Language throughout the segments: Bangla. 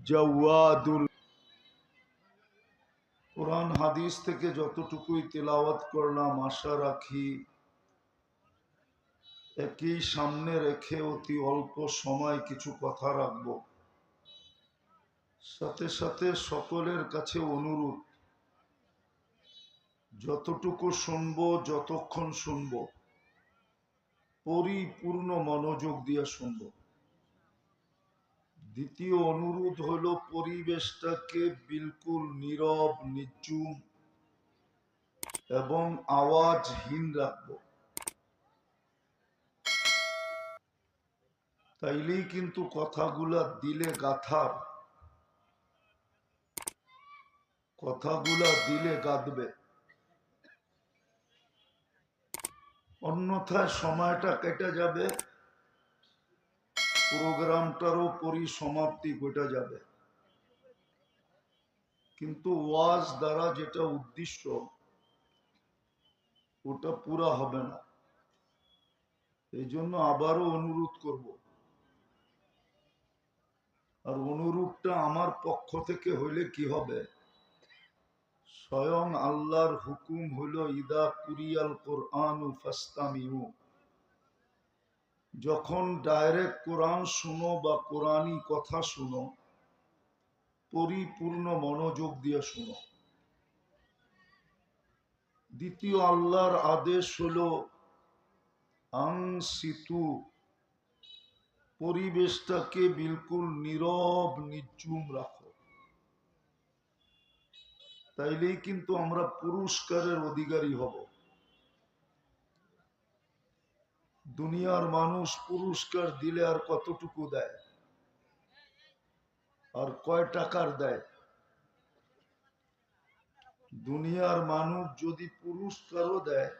জাওয়াদুল। কোরআন হাদিস থেকে যতটুকুই তেলাওয়াত করলাম, আশা রাখি একই সামনে রেখে অতি অল্প সময় কিছু কথা রাখব। সাথে সাথে সকলের কাছে অনুরোধ, যতটুকু শুনবো, যতক্ষণ শুনবো, পরিপূর্ণ মনোযোগ দিয়ে শুনবো। দ্বিতীয় অনুরোধ হলো পরিবেশটাকে বিলকুল নীরব, নিঝুম এবং আওয়াজহীন রাখবো। তাইলেই কিন্তু কথাগুলা দিলে গাথার, কথাগুলা দিলে গাঁথবে। অন্যথায় সময়টা কেটে যাবে, প্রোগ্রামটারও পরিসমাপ্তি ঘটে যাবে। কিন্তু ওয়াজ দ্বারা যেটা উদ্দেশ্য, ওটা পুরা হবে না। এই জন্য আবারও অনুরোধ করব, আর অনুরোধটা আমার পক্ষ থেকে হইলে কি হবে, স্বয়ং আল্লাহর হুকুম হলো ইদা কুরিয়াল কোরআনু ফাস্তামিউ। যখন ডাইরেক্ট কোরআন শুনো বা কোরআনী কথা শুনো, পরিপূর্ণ মনোযোগ দিয়ে শুনো। দ্বিতীয় আল্লাহর আদেশ হলো আনসিতু, পরিবেশটাকে বিলকুল নীরব নিঝুম রাখো। তাইলেই কিন্তু আমরা পুরস্কারের অধিকারী হব। দুনিয়ার মানুষ পুরস্কার দিলে আর কতটুকু দেয়, আর কয় টাকার দেয়? দুনিয়ার মানুষ যদি পুরস্কারও দেয়,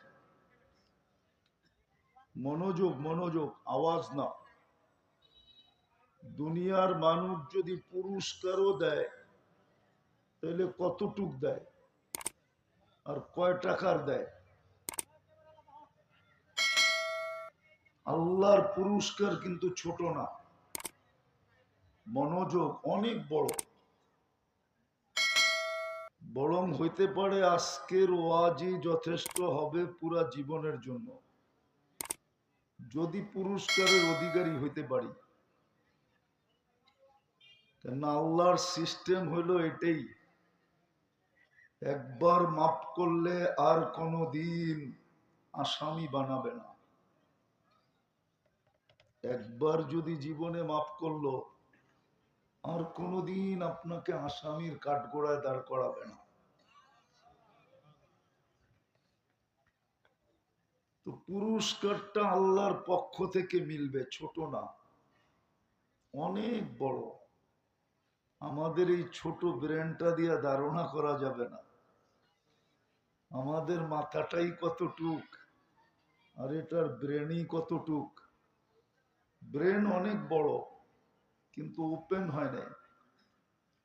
মনোযোগ মনোযোগ, আওয়াজ না, দুনিয়ার মানুষ যদি পুরস্কারও দেয়, তাহলে কতটুক দেয় আর কয় টাকার দেয়? আল্লাহর পুরস্কার কিন্তু ছোট না, মনোযোগ অনেক বড়। বরং হইতে পারে আজকের ওয়াজই যথেষ্ট হবে পুরা জীবনের জন্য, যদি পুরস্কারের অধিকারী হইতে পারি। কেন আল্লাহর সিস্টেম হইল এটাই, একবার মাফ করলে আর কোনো দিন আসামি বানাবে না। একবার যদি জীবনে মাফ করলো, আর কোনোদিন আপনাকে আসামির কাঠগড়ায় দাঁড় করাবে না। তো পুরস্কারটা আল্লাহর পক্ষ থেকে মিলবে, ছোট না, অনেক বড়। আমাদের এই ছোট ব্রেনটা দিয়ে ধারণা করা যাবে না, আমাদের মাথাটাই কতটুক আর এটার ব্রেনই কতটুক। ব্রেন অনেক বড়, কিন্তু ওপেন হয় নাই,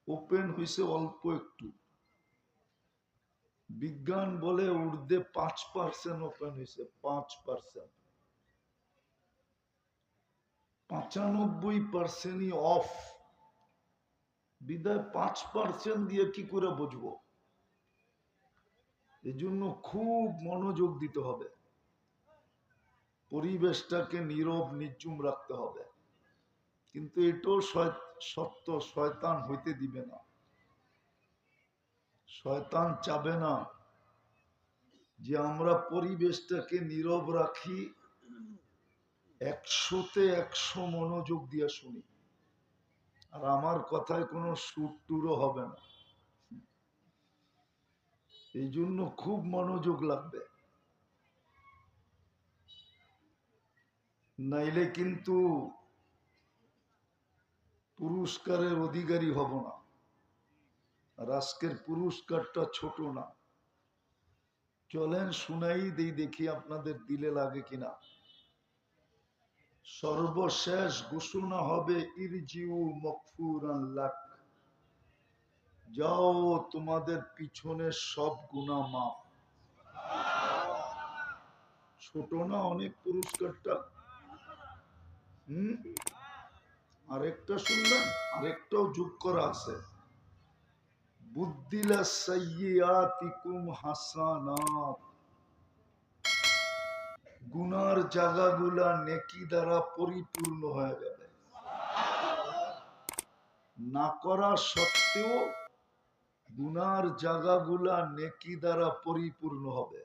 ওপেন হয়েছে অল্প একটু। বিজ্ঞান বলে ঊর্ধ্বে 5% ওপেন হয়েছে, 5%। 95%ই অফ। বিদায় 5% দিয়ে কি করে বুঝবো? এই জন্য খুব মনোযোগ দিতে হবে, পরিবেশটাকে নীরব নিঝুম রাখতে হবে। কিন্তু এটাও সত্য, শয়তান হইতে দিবে না। শয়তান চাবে না যে আমরা পরিবেশটাকে নীরব রাখি, 100-তে 100 মনোযোগ দিয়ে শুনি, আর আমার কথায় কোনো সুর টুরও হবে না। এই জন্য খুব মনোযোগ লাগবে, নাইলে কিন্তু পুরস্কারের অধিকারী হব না। আর আজকের পুরস্কারটা ছোট না। চলেন শুনাই দেই, দেখি আপনাদের দিলে লাগে কিনা। সর্বশেষ ঘোষণা হবে ইরজিউ মগফুরান লাক, যাও তোমাদের পিছনের সব গুনাহ মাফ। ছোট না অনেক পুরস্কারটা? আরেকটা শুনবেন, আরেকটাও যোগ করা আছে, বুদ্দিলা সাইয়্যাতিকুম হাসানাত, গুনার জায়গাগুলা নেকি দ্বারা পরিপূর্ণ হয়ে যাবে। না করা সত্ত্বেও গুনার জায়গাগুলা নেকি দ্বারা পরিপূর্ণ হবে।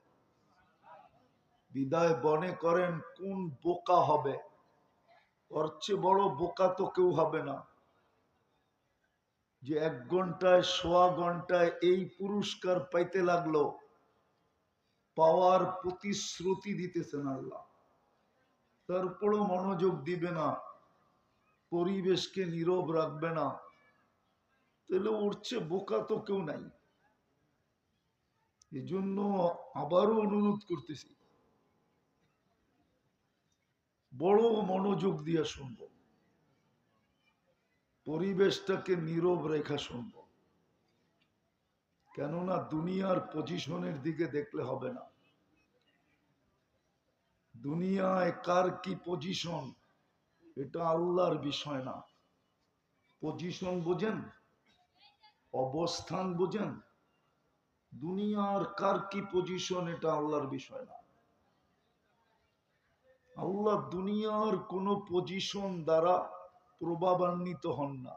বিদায় মনে করেন কোন বোকা হবে, ওর চেয়ে বড় বোকা তো কেউ হবে না, যে 1 ঘন্টায় সোয়া ঘন্টায় এই পুরস্কার পাইতে লাগলো, পাওয়ার প্রতিশ্রুতি দিতেছেন আল্লাহ, তারপরও মনোযোগ দিবে না, পরিবেশকে নীরব রাখবে না, তাহলে ওর চেয়ে বোকা তো কেউ নাই। এই জন্য আবারও অনুরোধ করতেছি, বড় মনোযোগ দিয়ে শুনবো, পরিবেশটাকে নীরব রেখা শুনবো। কেননা দুনিয়ার পজিশনের দিকে দেখলে হবে না। দুনিয়ায় কার কি পজিশন এটা আল্লাহর বিষয় না। পজিশন বোঝেন, অবস্থান বোঝেন, দুনিয়ার কার কি পজিশন এটা আল্লাহর বিষয় না। আল্লাহ দুনিয়ার কোন পজিশন দ্বারা প্রভাবান্বিত হন না।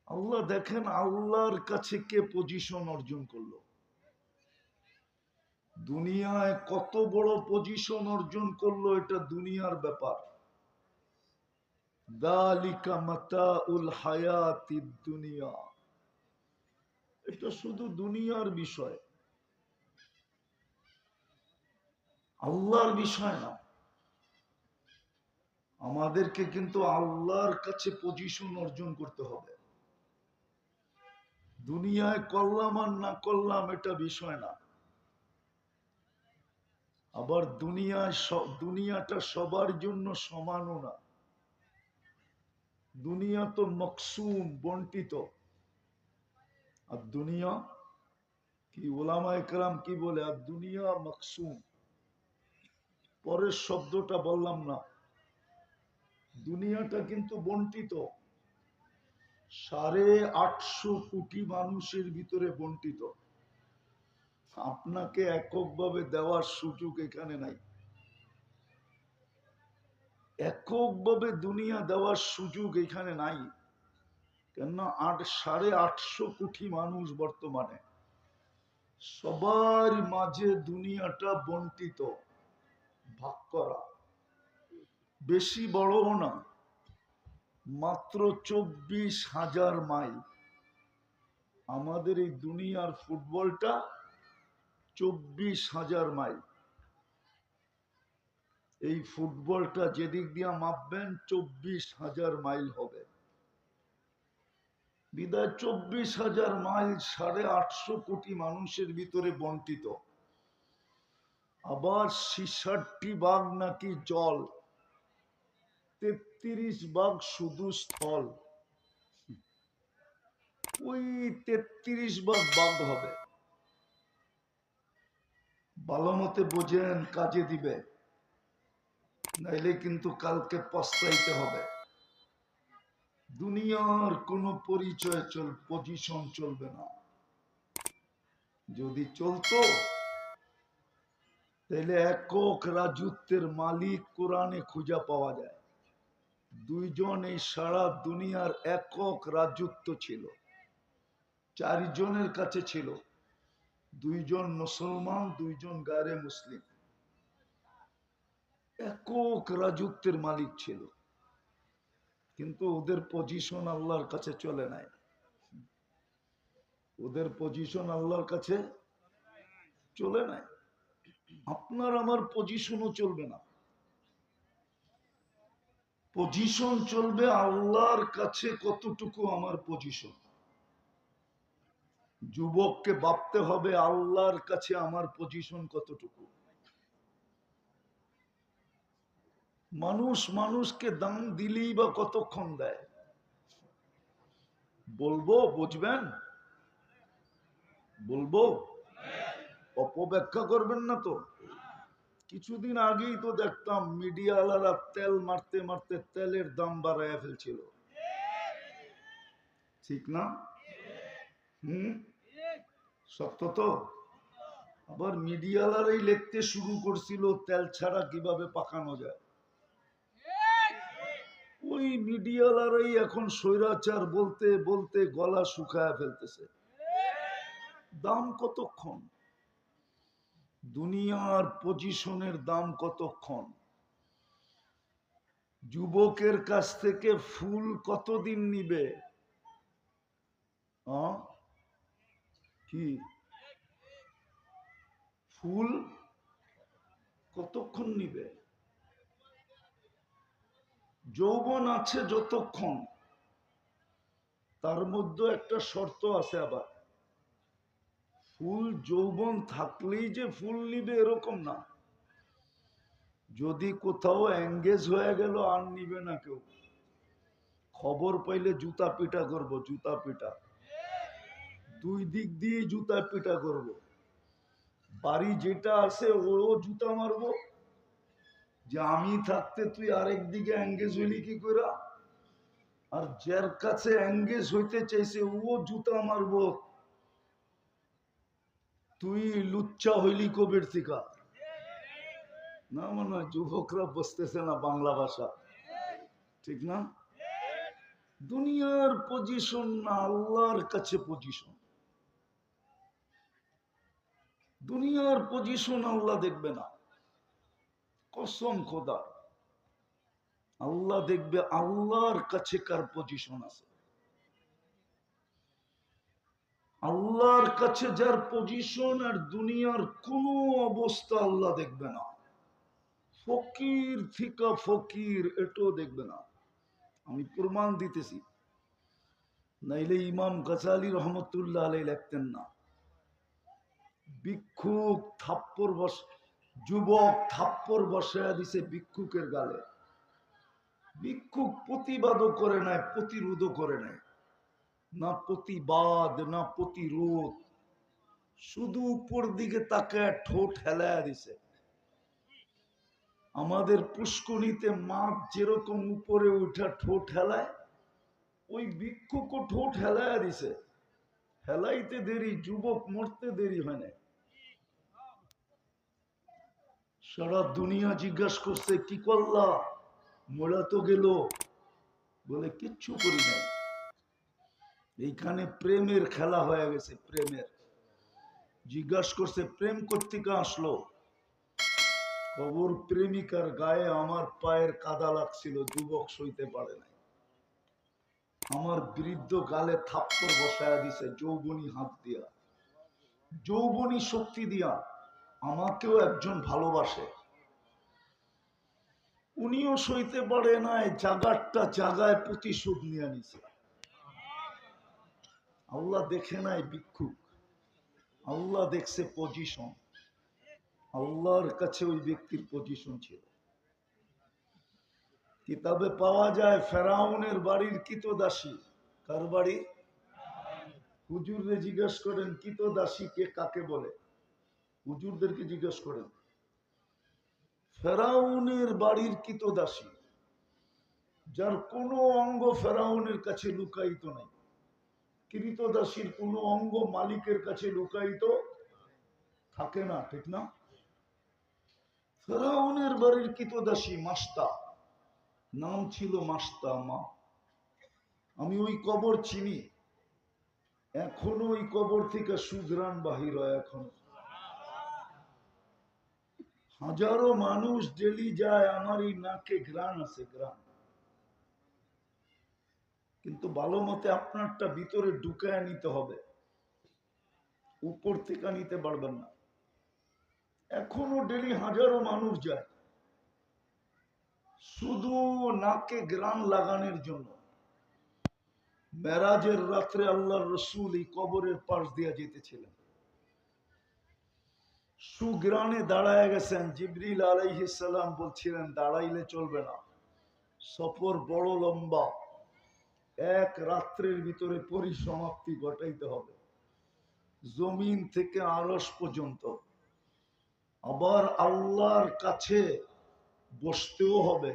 আল্লাহ দেখেন আল্লাহর কাছে কে পজিশন অর্জন করলো, দুনিয়ায় কত বড় পজিশন অর্জন করলো এটা দুনিয়ার ব্যাপার। দালিকা মাতাউল হায়াতিদ দুনিয়া, এটা শুধু দুনিয়ার বিষয়, আল্লাহর বিষয় না। আমাদেরকে কিন্তু আল্লাহর কাছে পজিশন অর্জন করতে হবে। দুনিয়ায় করলাম আর না করলাম এটা বিষয় না। আবার দুনিয়াটা সবার জন্য সমানও না। দুনিয়া তো মকসুম, বন্টিত। আর দুনিয়া কি ওলামা একরাম কি বলে, আর দুনিয়া মকসুম। পরের শব্দটা বললাম না, দুনিয়াটা কিন্তু বন্টিত, 850 কোটি মানুষের ভিতরে বন্টিত। আপনাকে এককভাবে দেওয়ার সুযোগ এখানে নাই, এককভাবে দুনিয়া দেওয়ার সুযোগ এখানে নাই। কেননা 850 কোটি মানুষ বর্তমানে, সবার মাঝে দুনিয়াটা বন্টিত, ভাগ করা। বেশি বড়ও না, মাত্র 24,000 মাইল। আমাদের এই দুনিয়ার ফুটবলটা 24,000 মাইল। এই ফুটবলটা যেদিক দিয়ে মাপবেন 24,000 মাইল হবে। বিদায় 24,000 মাইল 850 কোটি মানুষের ভিতরে বন্টিত। আবার 66 ভাগ নাকি জল, 33 ভাগ শুধু স্থল। ওই 33 ভাগ বাদ হবে। ভালো মতে বোঝেন, কাজে দিবে, নাইলে কিন্তু কালকে পস্তাইতে হবে। দুনিয়ার কোন পরিচয় পজিশন চলবে না। যদি চলতো তাহলে একক রাজত্বের মালিক কোরআনে খুঁজে পাওয়া যায়। 2 জন এই সারা দুনিয়ার একক রাজত্ব ছিল, 4 জনের কাছে ছিল, 2 জন মুসলমান, 2 জন গায়রে মুসলিম, একক রাজত্বের মালিক ছিল। কিন্তু ওদের পজিশন আল্লাহর কাছে চলে নাই, ওদের পজিশন আল্লাহর কাছে চলে নাই। আপনার আমার পজিশনও চলবে না, পজিশন চলবে আল্লাহর কাছে কতটুকু আমার পজিশন। যুবককে ভাবতে হবে আল্লাহর কাছে আমার পজিশন কতটুকু। মানুষ মানুষকে দাম দিলেই বা কতক্ষণ দেয়, বলবো বুঝবেন, বলবো, অপব্যাখ্যা করবেন না তো। কিছুদিন আগেই তো দেখতাম মিডিয়াওয়ালারা তেল মারতে মারতে তেলের দাম বাড়াইয়া ফেলছিল, ঠিক না? সত্য তো। আবার মিডিয়াওয়ালারাই লিখতে শুরু করছিল তেল ছাড়া কিভাবে পাকানো যায়। ওই মিডিয়াওয়ালারাই এখন স্বৈরাচার বলতে বলতে গলা শুকায় ফেলতেছে। দাম কতক্ষণ? দুনিয়ার পজিশনের দাম কতক্ষণ? যুবকের কাছ থেকে ফুল কতদিন নিবে? কি ফুল কতক্ষণ নিবে? যৌবন আছে যতক্ষণ, তার মধ্যে একটা শর্ত আছে আবার, ফুল যৌবন থাকলেই যে ফুল নিবে এরকম না। যদি কোথাও এঙ্গেজ হয়ে গেল আর নিবে না কেউ, খবর পাইলে জুতা পিটা করব, জুতা পিটা, দুই দিক দিয়ে জুতা পিটা করব। বাড়ি যেটা আছে ও জুতা মারবো যে আমি থাকতে তুই আরেক দিকে এঙ্গেজ হইলি কি করে, আর যার কাছে এঙ্গেজ হইতে চাইছে ও জুতা মারবো তুই লুচ্চা হইলি কবির থিকা। না মনে হয় যুবকরা বুঝতেছে না বাংলা ভাষা, ঠিক না? দুনিয়ার পজিশন না আল্লাহর কাছে পজিশন। দুনিয়ার পজিশন আল্লাহ দেখবে না, কসম খোদা। আল্লাহ দেখবে আল্লাহর কাছে কার পজিশন আছে। আল্লাহর কাছে যার পজিশন, আর দুনিয়ার কোন অবস্থা আল্লাহ দেখবে না। ফকির থিকা ফকির এটাও দেখবে না। আমি প্রমাণ দিতেছি, নাইলে ইমাম গাজালি রহমতুল্লাহ আলাই লিখতেন না, ভিক্ষুক থাপ্পড় বস, যুবক থাপ্পড় বসায়া দিছে ভিক্ষুকের গালে। ভিক্ষুক প্রতিবাদও করে নাই, প্রতিরোধও করে নাই, না প্রতিবাদ না প্রতিরোধ, শুধু উপর দিকে তাকায় ঠোঁট হেলায়া দিছে। আমাদের পুষ্করিতে মাছ যেরকম উপরে উঠা ঠোঁট হেলায়, ওই ভিক্ষুকও ঠোঁট হেলায়া দিছে। হেলাইতে দেরি, যুবক মরতে দেরি হয় না। সারা দুনিয়া জিজ্ঞাসা করছে কি করলা, মোড়া তো গেল, বলে কিচ্ছু করি নাই। এইখানে প্রেমের খেলা হয়ে গেছে, প্রেমের। জিজ্ঞাসা করছে প্রেম কোত্থেকে আসলো, খবর প্রেমিকার গায়ে আমার পায়ের কাদা লাগছিল, যুবক সইতে পারে নাই, আমার বৃদ্ধ গালে থাপ্পড় বসায়া দিছে যৌবনী হাত দিয়া, যৌবনী শক্তি দিয়া। আমাকেও একজন ভালোবাসে, উনিও সইতে পারে নাই, জাগারটা জাগায় প্রতিশোধ নিয়ে নিছে। আল্লাহ দেখে নাই ভিক্ষুক, আল্লাহ দেখছে পজিশন। আল্লাহর কাছে ওই ব্যক্তির পজিশন ছিল। কিতাবে পাওয়া যায় ফেরাউনের বাড়ির কিতদাসী, কার বাড়ি? হুজুররে জিজ্ঞেস করেন কিতদাসী কে কাকে বলে, হুজুরদেরকে জিজ্ঞেস করেন। ফেরাউনের বাড়ির কিতদাসী, যার কোনো অঙ্গ ফেরাউনের কাছে লুকায়িত নাই। কৃতদাসীর কোনো অঙ্গ মালিকের কাছে লুকায়িত থাকে না, ঠিক না? ফেরাউনের বাড়ির কিতদাসী মাস্তা, নাম ছিল মাস্তা মা। আমি ওই কবর চিনি, এখনো ওই কবর থেকে সুঘ্রাণ বাহির হয়। এখন হাজারো মানুষ ডেলি যায়, আমার এই নাকে ঘ্রাণ আছে, ঘ্রাণ। কিন্তু ভালো মতে আপনারটা ভিতরে ঢুকায় নিতে হবে, উপর থেকে নিতে পারবেন না। এখনো ডেলি হাজারো মানুষ যায় শুধু নাকে ঘ্রাণ লাগানোর জন্য। মেরাজের রাত্রে আল্লাহর রসুল এই কবরের পাশ দিয়ে যেতেছিলেন, সুগ্রাণে দাঁড়ায় গেছেন। জিবরিল আলাইহিস সালাম বলছিলেন দাঁড়াইলে চলবে না, সফর বড় লম্বা, এক রাত্রের ভিতরে পরিসমাপ্তি ঘটাইতে হবে, জমিন থেকে আরশ পর্যন্ত। আবার আল্লাহর কাছে বসতেও হবে,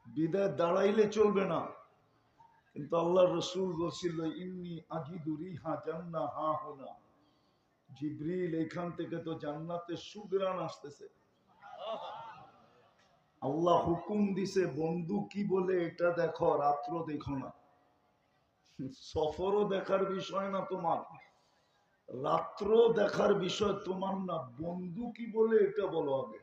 বিদায় দাঁড়াইলে চলবে না। কিন্তু আল্লাহ রসুল বলছিল ইন্নী আজিদু রিহা জান্নাহ হা হুনা, জিবরিল এখান থেকে তো জান্নাতের সুঘ্রাণ আসতেছে। আল্লাহ হুকুম দিছে বন্ধু কি বলে এটা দেখো, রাত্র দেখো না। সফরও দেখার বিষয় না তোমার, রাত্র দেখার বিষয় তোমার না, বন্ধু কি বলে এটা বলো আগে।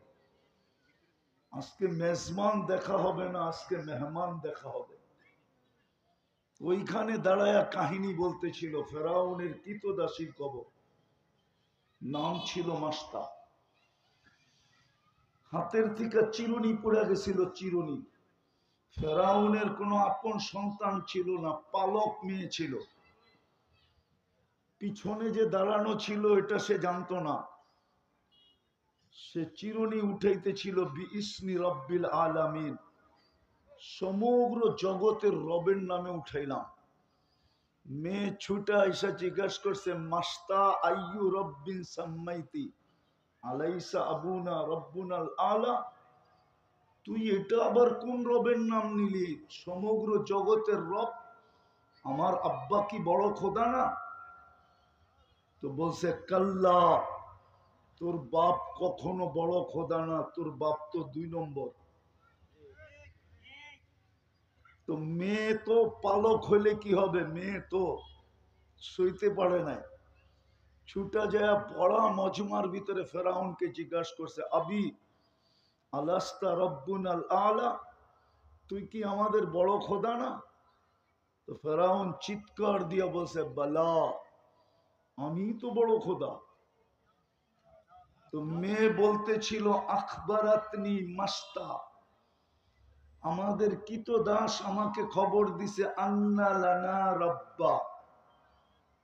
আজকে মেজবান দেখা হবে না, আজকে মেহমান দেখা হবে। ওইখানে দাঁড়ায়া কাহিনী বলতেছিল ফেরাউনের কৃতদাসীর কবর, নাম ছিল মাস্তা। হাতের থেকে চিরুনি পড়ে গেছিল, চিরুনি। ফেরাউনের কোনো আপন সন্তান ছিল না, পালক মেয়ে ছিল। পিছনে যে দাঁড়ানো ছিল এটা সে জানতো না। সে চিরুনি উঠাইতেছিল বিইসমি রব্বিল আলামিন, সমগ্র জগতের রবের নামে উঠাইলাম। মেয়ে ছুটা এসে জিজ্ঞাসা করছে মাস্তা আইয়ু রব্বিন সাম্মাইতি আলাইসা আবুনা রব্বুনাল আলা, তুই এটা আবার কোন রবের নাম নিলি? সমগ্র জগতের রব আমার আব্বা কি বড় খোদা না? তো বলছে কাল্লা, তোর বাপ কখনো বড় খোদা না, তোর বাপ তো 2 নম্বর। তো মেয়ে তো পালক হইলে কি হবে, মেয়ে তো সইতে পারে নাই। ছুটা যায় পড়া মজমার ভিতরে ফেরাউনকে জিজ্ঞাসা করছে আবি আলাস্তা রব্বুনাল আলা, তুই কি আমাদের বড় খোদা না? তো ফেরাউন চিৎকার দিয়া বলছে বালা, আমি তো বড় খোদা। তো মেয়ে বলতেছিল আখবারাতনি মাস্তা, আমাদের কৃতদাস আমাকে খবর দিছে আন্না লানা রব্বা,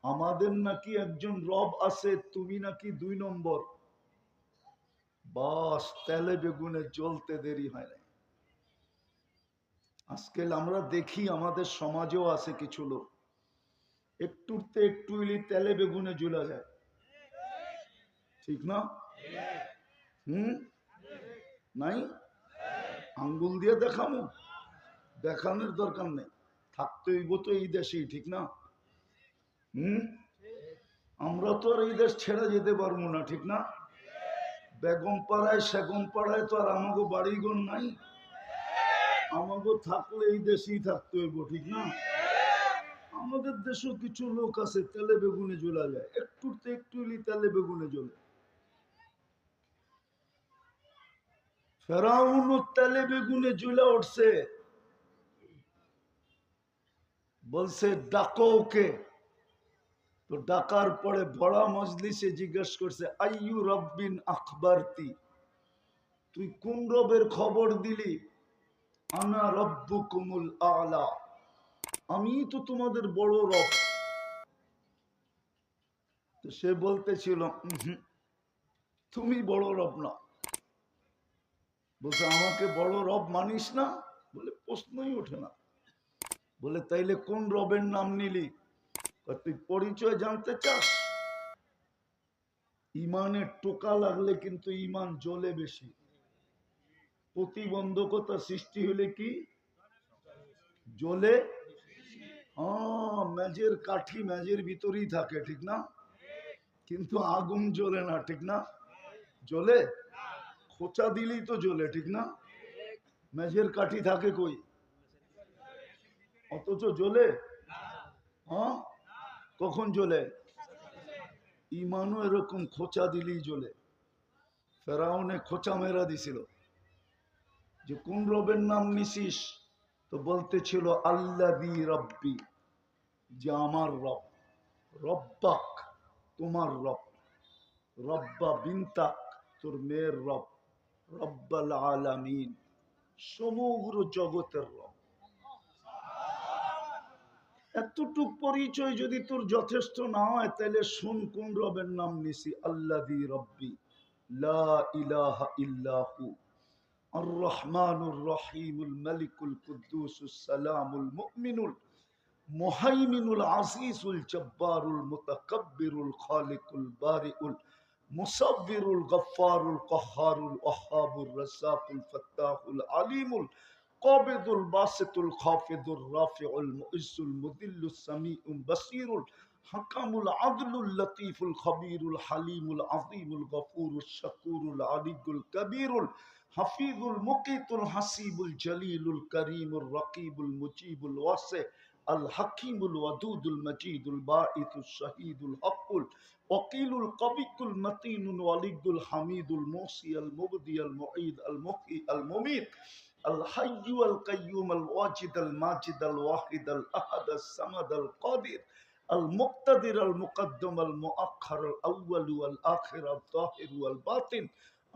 আমাদের নাকি একজন রব আছে, তুমি নাকি 2 নম্বর। বাস, তেলে বেগুনে জ্বলতে দেরি হয় না। আজকাল আমরা দেখি আমাদের সমাজেও আছে কিছু লোক একটুতে একটু তেলে বেগুনে জ্বলা যায়, ঠিক না? হুম, নাই? আঙ্গুল দিয়ে দেখানো, দেখানোর দরকার নেই, থাকতে হইব তো এই দেশেই, ঠিক না? হুম, আমরা তো আর এই দেশ ছেড়ে যেতে পারবো না, ঠিক না? বেগম পাড়ায় সেগম পাড়ায় তো আর আমাকে বাড়িঘর নাই, আমাকে থাকলে এই দেশেই থাকতে হইব, ঠিক না? আমাদের দেশেও কিছু লোক আছে তেলে বেগুনে জ্বলা যায়, একটুতে একটু তেলে বেগুনে জ্বলে। ফেরাউন তেলে বেগুনে জ্বলে উঠছে, বলছে ডাকো ওকে। তো ডাকার পরে বড় মজলিসে জিজ্ঞেস করছে আইয়ু রব্বিন আখবারতি, তুই কোন রবের খবর দিলি? আনা রব্বুকুমুল আলা, আমি তো তোমাদের বড় রব। তো সে বলতেছিল তুমি বড় রব না। বলছে আমাকে বড় রব মানিস না? বলে প্রশ্নই ওঠে না। বলে তাইলে কোন রবের নাম নিলি? তুই পরিচয় জানতে চাস? ইমানের টোকা লাগলে কিন্তু ইমান জ্বলে বেশি, প্রতিবন্ধকতা সৃষ্টি হলে কি জ্বলে? মেজের কাঠি মেজের ভিতরেই থাকে, ঠিক না? কিন্তু আগুন জ্বলে না, ঠিক না? জ্বলে? খোঁচা দিলেই তো জ্বলে, ঠিক না? মেজের কাঠি থাকে কই, অথচ জ্বলে? হ্যাঁ, কখন জ্বলে? ইমানও এরকম, খোঁচা দিলেই জ্বলে। ফেরাউনে খোঁচা মেরা দিছিল যে কোন রবের নাম নিছিস? তো বলতেছিল আল্লাযী রব্বি, যে আমার রব। রব্বাক, তোমার রব। রব্বা বিনতাক, তোর মেয়ের রব। রব্বাল আলামিন, সমগ্র জগতের রব। এতটুক পরিচয় যদি তোর যথেষ্ট না হয় তাহলে শুন কোন রবের নাম নিছি। আল্লাযী রব্বি লা ইলাহা ইল্লাহু আর রহমানুর রহিমুল মালিকুল কুদ্দুসুস সালামুল মুমিনুল মুহাইমিনুল আজিজুল জব্বারুল মুতাকাব্বিরুল খালিকুল বারিউল মুসাব্বিরুল গফফারুল কহ্হারুল ওয়াহ্হাবুর রাজ্জাকুল ফাত্তাহুল আলিমুল কাবিদুল বাসিতুল খাফিদুর রাফিউল মুইজ্জুল মুদিল্লুস সামিউল বাসীরুল হাকামুল আদলুল লতীফুল খবীরুল হালিমুল আযীমুল গফুরুশ শাকুরুল আলিয়্যুল কবীরুল হাফিজুল মুকিতুল হাসিবুল জলিলুল করিমুর রকিবুল মুজিবুল ওয়াসি আল হাকিমুল ওয়াদুদুল মজিদুল বাঈতুশ শাহীদুল হকুল ওয়াকিলুল কবিকুল মতিনুল ওয়ালিদুল হামিদুল মুসি আল মুবদি আল মুঈদ আল মুহয়ি আল মুমীত আল হাইয়্যু আল কাইয়্যুম আল ওয়াজিদ আল মাজিদ আল ওয়াহিদ আল আহাদ আস সামাদ আল কাদির المقتدر المقدم المؤخر الأول والآخر الظاهر والباطن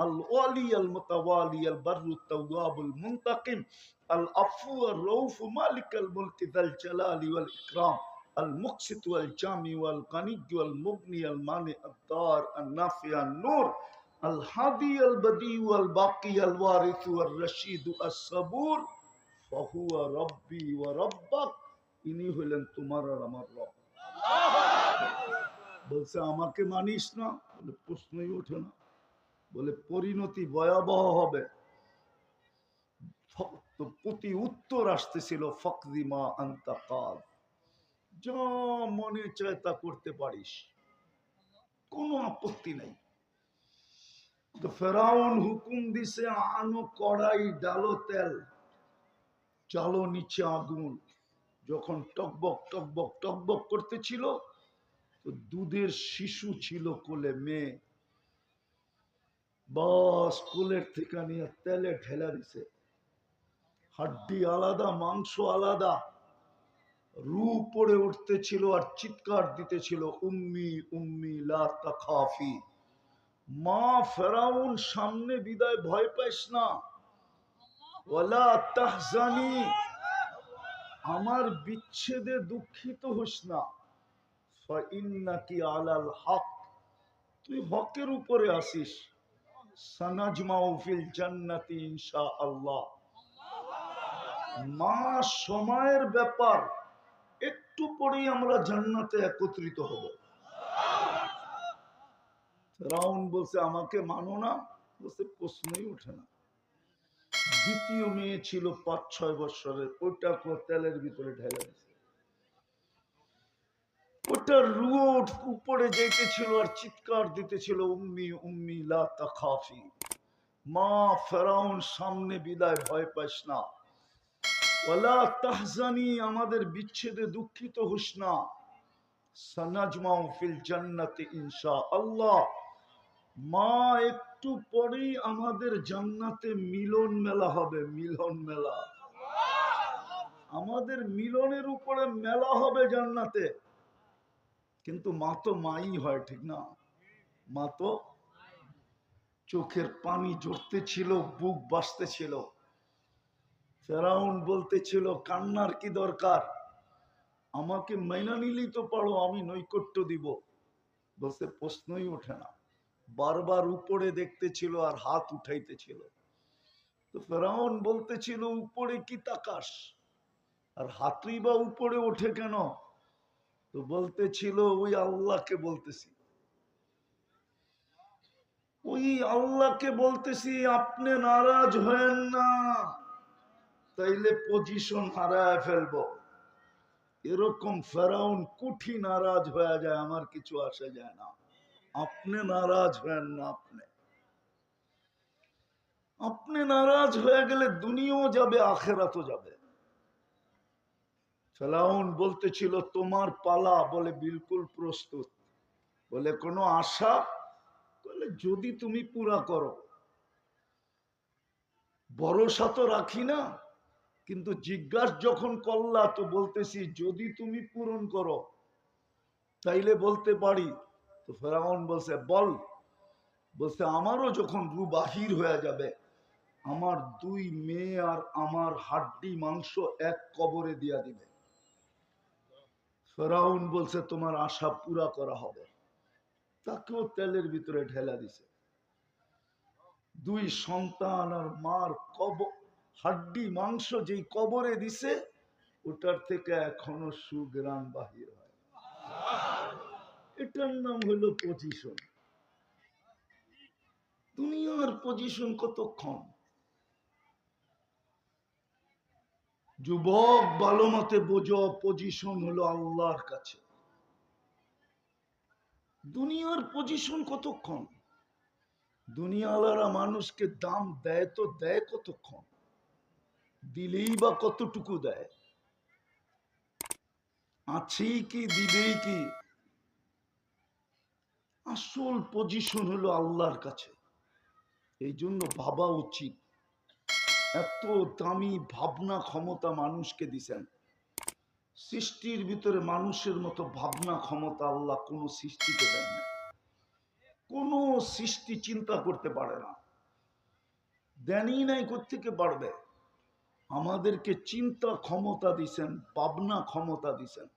الوالي المتوالي البر التواب المنتقم العفو الرؤوف مالك الملك ذا الجلال والإكرام المقسط والجامع والغني والمغني المانع الدار النافع النور الهادي البديع والباقي الوارث والرشيد الصبور فهو ربي وربك ইনি হলেন তোমার আর আমার রব। বলছে আমাকে মানিস না, বলে প্রশ্নই ওঠে না। বলে পরিণতি ভয়াবহ হবে। তো প্রতি উত্তর আসতেছিল ফকদিমা আনতা কাল, যা মনে চায় তা করতে পারিস, কোনো আপত্তি নাই। তো ফেরাউন হুকুম দিছে আনো কড়াই, ডালো তেল, চালো নিচে আগুন। যখন টকবক টকবক টকবক করতেছিল, তো দুধের শিশু ছিল কোলে, মেয়ে, বাস কোলের থেকে নিয়ে তেলে ঢেলা দিছে। হাড্ডি আলাদা, মাংস আলাদা, রু পড়ে উঠতেছিল আর চিৎকার দিতেছিল, উম্মি উম্মি লা তাখাফি। মা ফেরাউন সামনে বিদায়, ভয় পাইস না, ওয়ালা তাহজানি, আমার বিচ্ছেদে দুঃখিত হোস না, ফাইন্নাকি আলাল হক, তুই হকের উপরে আসিস। সানাজমাউ ফিল জান্নাতি ইনশাআল্লাহ। মা সময়ের ব্যাপার, একটু পরেই আমরা জান্নাতে একত্রিত হব। ফেরাউন বলছে আমাকে মানো না, বলছে প্রশ্নই ওঠে না। দ্বিতীয় মেয়ে ছিল ৫-৬ বছরের, ওটা তেলের ভিতরে ঢেলে দিছে। ওটার রুয়ো উপরে যেতেছিল আর চিৎকার দিতেছিল, উম্মি উম্মি লা তাখাফি। মা ফেরাউন সামনে বিদায়, ভয় পাইস না, ওয়ালা তাহজানি, আমাদের বিচ্ছেদে দুঃখিত হোস না, সানাজমাউ ফিল জান্নাতি ইনশাআল্লাহ, মা একটু পরেই আমাদের জান্নাতে মিলন মেলা হবে, মিলন মেলা, আমাদের মিলনের উপরে মেলা হবে জান্নাতে। কিন্তু মা তো মাই হয়, ঠিক না? মা তো, চোখের পানি ঝরতেছিল, বুক বাসতেছিল। ফেরাউন বলতেছিল কান্নার কি দরকার, আমাকে মাইনা নিলেই তো পারো, আমি নৈকট্য দিব। বলছে প্রশ্নই ওঠে না। বারবার উপরে দেখতেছিল আর হাত উঠাইতেছিল। তো ফেরাউন বলতেছিল উপরে কি তাকাস, আর হাতই বা উপরে ওঠে কেন? তো বলতেছিল ওই আল্লাহকে বলতেছি, ওই আল্লাহকে বলতেছি আপনি নারাজ হয়েন না, তাইলে পজিশন হারায় ফেলবো। এরকম ফেরাউন কুঠি নারাজ হয়ে যায়, আমার কিছু আসে যায় না। আপনি নারাজ হয়েন না, আপনি নারাজ হয়ে গেলে দুনিয়াও যাবে, আখেরাতও যাবে। ফেরাউন বলতেছিল তোমার পালা, বলে বিলকুল প্রস্তুত। বলে কোনো আশা, বলে যদি তুমি পুরা করো। ভরসা তো রাখি না, কিন্তু জিজ্ঞাসা যখন করলা তো বলতেছি যদি তুমি পূরণ করো তাইলে বলতে পারি। তো ফেরাউন বলছে বল। বলছে আমারও যখন রু বাহির হয়ে যাবে, আমার 2 মেয়ে আর আমার হাড্ডি মাংস এক কবরে দিয়া দিবে। ফেরাউন বলছে তোমার আশা পুরা করা হবে। তাকেও তেলের ভিতরে ঢেলা দিছে। 2 সন্তান আর মার হাড্ডি মাংস যেই কবরে দিছে, ওটার থেকে এখনো সুগ্রাণ বাহির হয়। এটার নাম হলো পজিশন। দুনিয়ার পজিশন কতক্ষণ? যুবক ভালো মতে বোঝো, পজিশন হলো আল্লাহর কাছে। দুনিয়ার পজিশন কতক্ষণ? দুনিয়াওয়ালারা মানুষকে দাম দেয় তো দেয় কতক্ষণ? দিলেই বা কতটুকু দেয়? আছেই কি, দিবেই কি? আসল পজিশন হলো আল্লাহর কাছে। এই জন্য ভাবা উচিত। এত দামি ভাবনা ক্ষমতা মানুষকে দিছেন। সৃষ্টির ভিতরে মানুষের মতো ভাবনা ক্ষমতা আল্লাহ কোন সৃষ্টিকে দেন না। কোন সৃষ্টি চিন্তা করতে পারে না, দেনই নাই, কোত্থেকে পারবে? আমাদেরকে চিন্তা ক্ষমতা দিছেন, ভাবনা ক্ষমতা দিছেন।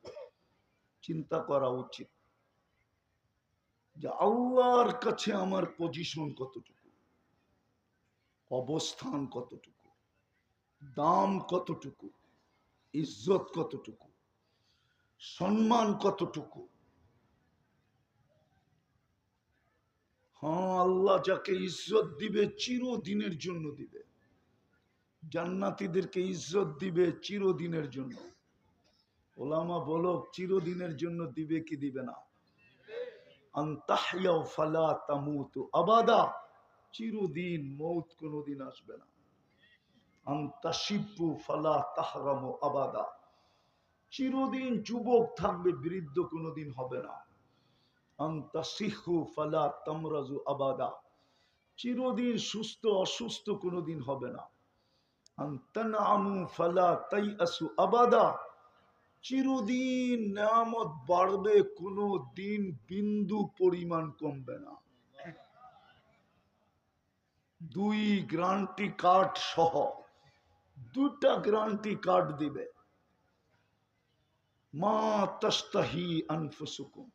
চিন্তা করা উচিত যে আল্লাহর কাছে আমার পজিশন কতটুকু, অবস্থান কতটুকু, দাম কতটুকু, ইজ্জত কতটুকু, সম্মান কতটুকু। হ্যাঁ, আল্লাহ যাকে ইজ্জত দিবে চিরদিনের জন্য দিবে। জান্নাতীদেরকে ইজ্জত দিবে চিরদিনের জন্য। ওলামা বলো চিরদিনের জন্য দিবে কি দিবে না? আনতাহইয়াও ফালা তামুতু আবাদা, চিরদিন, মৌত কোনদিন আসবে না। আনতাশিবু ফালা তাহরামু আবাদা, চিরদিন যুবক থাকবে, বৃদ্ধ কোনদিন হবে না। আনতাসিহু ফালা তামরাজু আবাদা, চিরদিন সুস্থ অসুস্থ কোনদিন হবে না। আনতানআমু ফালা তাইআসু আবাদা, চিরদিন নেয়ামত বাড়বে, কোনো দিন বিন্দু পরিমাণ কমবে না। 2 গ্যারান্টি কার্ড সহ 2টা গ্যারান্টি কার্ড দিবে। মা তাস্তাহি আনফুসুকুম,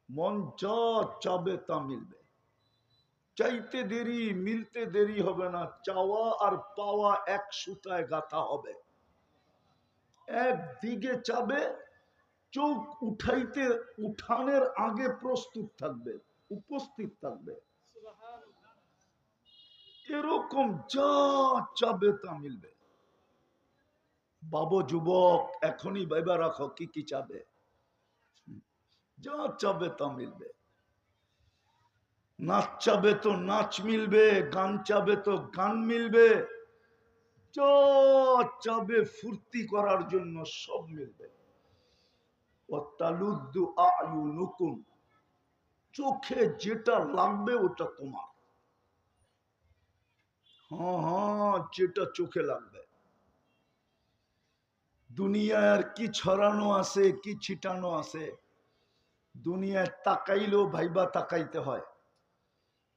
মন যা চাবে তা মিলবে। চাইতে দেরি, মিলতে দেরি হবে না। চাওয়া আর পাওয়া এক সুতায় গাঁথা হবে। একদিকে চাবে, চোখ উঠাইতে উঠানের আগে প্রস্তুত থাকবে, উপস্থিত থাকবে। এরকম যা চাবে তা মিলবে। বাবু যুবক, এখনই ভাইবা রাখো কি কি চাবে। যা চাবে তা মিলবে। নাচ চাবে তো নাচ মিলবে, গান চাবে তো গান মিলবে, যা চাবে ফুর্তি করার জন্য সব মিলবে। ওয়াতালুদ্দু আয়ুনুকুম, চোখে যেটা লাগবে ওটা তোমার। হ্যাঁ হ্যাঁ, যেটা চোখে লাগবে। দুনিয়ার কি ছড়ানো আছে, কি ছিটানো আছে। দুনিয়ায় তাকাইলেও ভাইবা তাকাইতে হয়,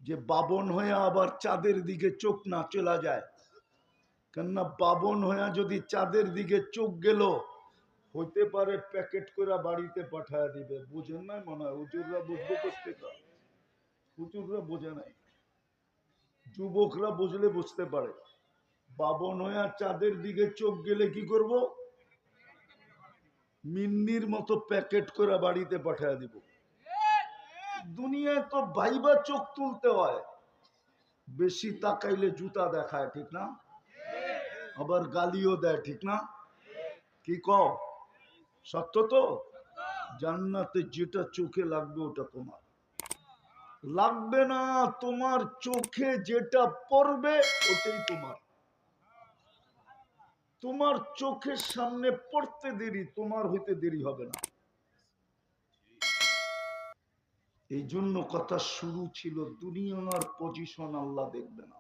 যে বাবন হয়ে আবার চাঁদের দিকে চোখ না চলা যায়। কেননা বাবন হয়ে যদি চাঁদের দিকে চোখ গেল, হইতে পারে প্যাকেট করে বাড়িতে পাঠায় দিবে। বুঝেন নাই মনে হয়? হুজুররা বুঝবে করতে, হুজুররা বোঝে নাই, যুবকরা বুঝলে বুঝতে পারে। বাবন হয়ে চাঁদের দিকে চোখ গেলে কি করব? মিন্নির মতো প্যাকেট করে বাড়িতে পাঠায় দিব। দুনিয়ায় তো ভাইবা চোখ তুলতে হয়। বেশি তাকাইলে জুতা দেখায়, ঠিক না? আবার গালিও দেয়, ঠিক না? কি কও? সত্য তো? জান্নাতে যেটা চোখে লাগবে ওটা তোমার। লাগবে না, তোমার চোখে যেটা পড়বে ওটাই তোমার। তোমার চোখের সামনে পড়তে দেরি, তোমার হইতে দেরি হবে না। এই জন্য কথা শুরু ছিল, দুনিয়ার পজিশন আল্লাহ দেখবে না।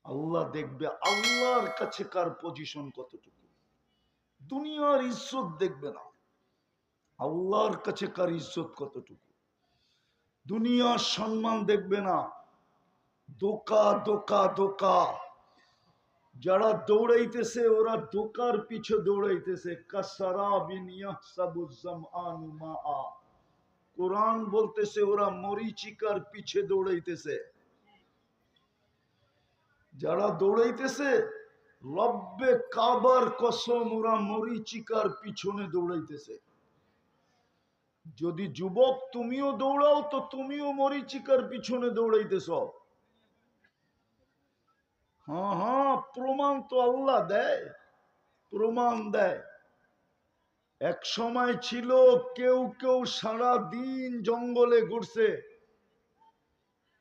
আল্লাহ দেখবে আল্লাহর কাছে কার পজিশন কতটুকু। দুনিয়ার ইজ্জত দেখবে না, আল্লাহর কাছে কার ইজ্জত কতটুকু। দুনিয়ার সম্মান দেখবে না। দোকা দোকা দোকা, যারা দৌড়াইতেছে ওরা দোকার পিছে দৌড়াইতেছে। কাসারাবিন ইয়াহসাবুজ জামআনু মাআ, কোরআন বলতেছে ওরা মরিচিকার পিছে দৌড়াইতেছে। যারা দৌড়াইতেছে, রব্বে কাবার কসম, ওরা মরিচিকার পিছনে দৌড়াইতেছে। যদি যুবক তুমিও দৌড়াও তো তুমিও মরিচিকার পিছনে দৌড়াইতেছ। হ্যাঁ হ্যাঁ, প্রমাণ তো আল্লাহ দেয়, প্রমাণ দেয়। এক সময় ছিল কেউ কেউ সারা দিন জঙ্গলে ঘুরছে,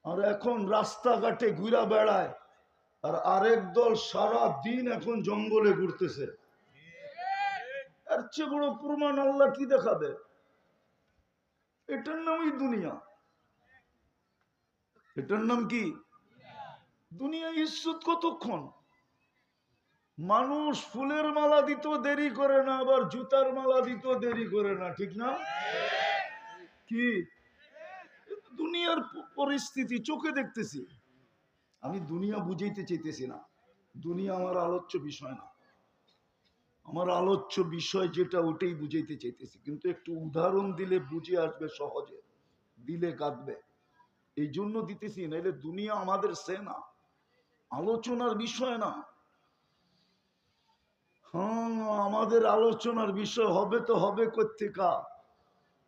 আর এখন রাস্তাঘাটে ঘুরা বেড়ায়। আর আরেক দল সারা দিন এখন জঙ্গলে ঘুরতেছে। এর চেয়ে বড় প্রমাণ আল্লাহ কি দেখাবে? এটার নামই দুনিয়া। এটার নাম কি? দুনিয়া। ইজ্জত কতক্ষণ? মানুষ ফুলের মালা দিতেও দেরি করে না, আবার জুতার মালা দিতেও দেরি করে না, ঠিক না? কি দুনিয়ার পরিস্থিতি চোখে দেখতেছি। আমি দুনিয়া বুঝাইতে চাইতেছি না, দুনিয়া আমার আলোচ্য বিষয় না। আমার আলোচ্য বিষয় যেটা ওটাই বুঝাইতে চাইতেছি, কিন্তু একটু উদাহরণ দিলে বুঝে আসবে সহজে, দিলে কাঁদবে, এই জন্য দিতেছি। নাইলে দুনিয়া আমাদের সে না, আলোচনার বিষয় না। হ্যাঁ, আমাদের আলোচনার বিষয় হবে তো হবে কোত্থেকা?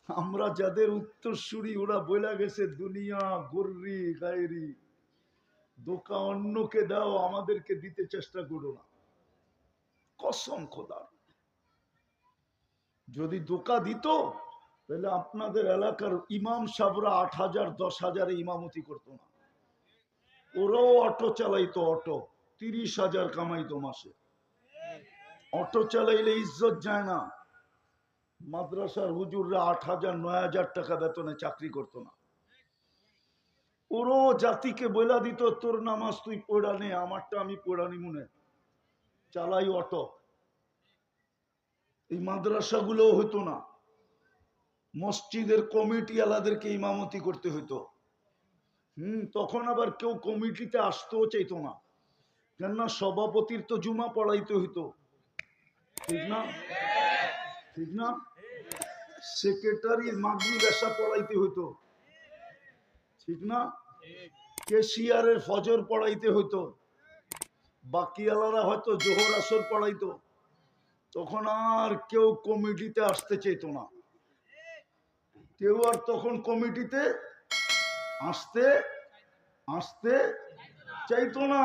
আমরা যাদের উত্তরসূরি ওরা বলে গেছে দুনিয়া গর্রি গায়রি, ধোঁকা অন্যকে দাও, আমাদেরকে দিতে চেষ্টা করো না। কসম খোদার, যদি ধোঁকা দিত তাহলে আপনাদের এলাকার ইমাম সাহেবরা 8,000 10,000 ইমামতি করতো না। ওরাও অটো চালাইতো, অটো 30,000 কামাইতো মাসে। অটো চালাইলে ইজ্জত যায় না। মাদ্রাসার হুজুররা 8,000 9,000 টাকা বেতনে চাকরি করতো না। ওরও জাতিকে বইলা দিত তোর নামাজ তুই পড়া নে, আমারটা আমি পড়ানি মনে চালাই অটো। এই মাদ্রাসাগুলো হইতো না, মসজিদের কমিটি আলাদেরকে ইমামতি করতে হইতো। তখন আবার কেউ কমিটিতে আসতেও চাইতো না, কেননা সভাপতির তো জুমা পড়াইতে হইতো, ঠিক না? ঠিক না? সেক্রেটারির মাগরিব এশা পড়াইতে হইতো, ঠিক না? কেশিয়ারের ফজর পড়াইতে হইতো, বাকিওয়ালারা হয়তো জোহর আসর পড়াইতো। তখন আর কেউ কমিটিতে আসতে চাইতো না, কেউ আর তখন কমিটিতে আসতে আসতে চাইতো না।